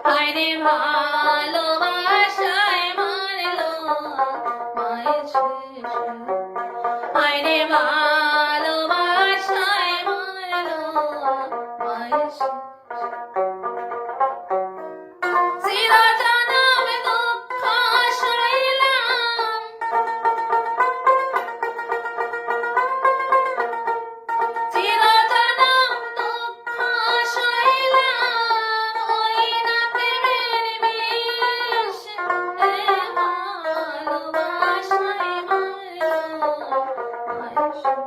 হায়রে ভালোবাসায় মারলো মায়ের শেষ। হায়রে ভালোবাসায় মারলো মায়ের শেষ। চিরজনম দুঃখ সইলাম, চিরজনম দুঃখ সইলাম, ওই না প্রেমের বিষ, ভালোবাসায় মারলো মায়ের শেষ।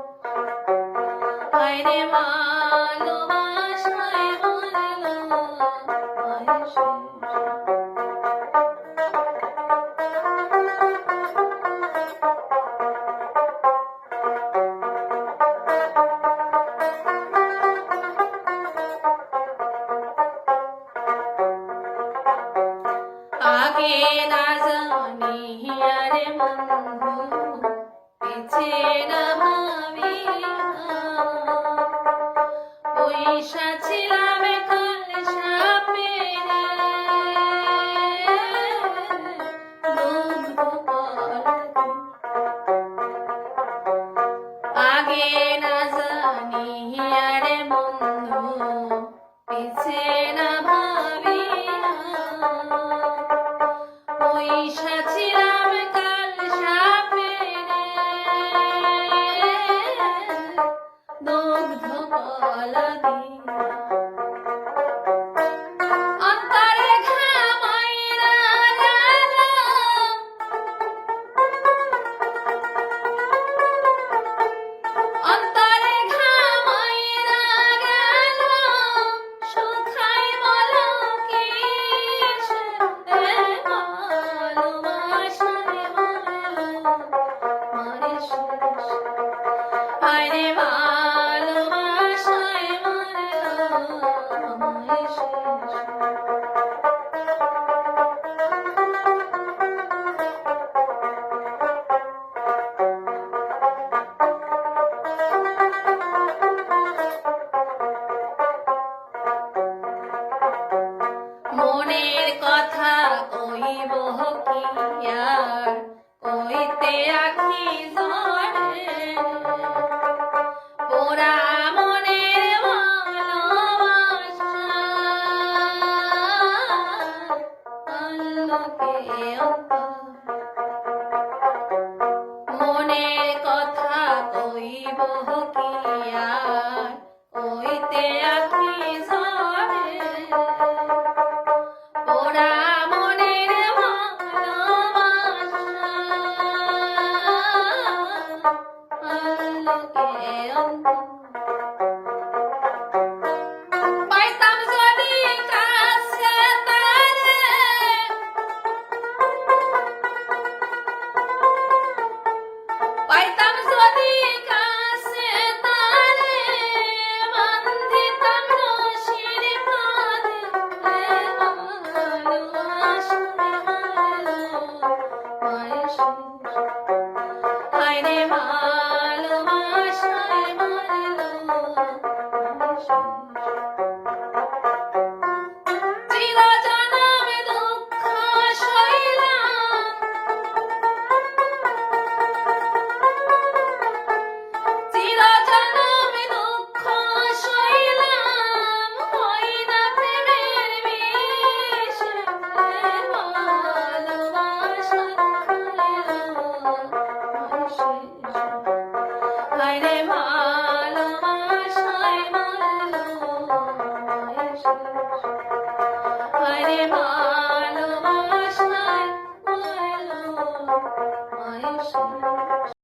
হায়রে ভালোবাসায় মারলো মায়ের শেষ। আগে না জানি আরে বন্ধু, পিছে না ভাবিয়া, পয়সা ছিলাম কাল সাপেরে, মুগ্ধ করতে। আগে না জানি আরে বন্ধু, পিছে না ভাবিয়া, পয়সা ছিলাম কাল সাপেরে, দুগ্ধ কলা দিয়া। অন্তরে ঘামাইরা গেল, অন্তরে ঘামাইরা গেল, শুখাই বলো কিস, ভালোবাসায় মারলো মায়ের শেষ। হায়রে ভালোবাসায় মারলো মায়ের শেষ। মনের কথা কইব কি আর কইতে আখি ঝরে, পোড়া মনের ভালোবাসা আল্লাহকে অন্তর। মনের কথা কইব কি আর কইতে আখি ঝরে, পোড়া মনের ভালোবাসা আল্লাহকে অন্তর। পাইতাম যদি কাছে তারে, পাইতাম যদি কাছে তারে, বান্ধিতাম রশির ফাঁদে, ভালোবাসায় মারলো মায়ের শেষ। হায়রে ভালোবাসায় মারলো মায়ের শেষ। চিরজনম দুঃখ সইলাম, চিরজনম দুঃখ সইলাম, হই না প্রেমের বিষ, ভালোবাসায় মারলো মায়ের শেষ। হায়রে ভালোবাসায় মারলো মায়ের শেষ। হায়রে ভালোবাসায় মারলো মায়ের শেষ।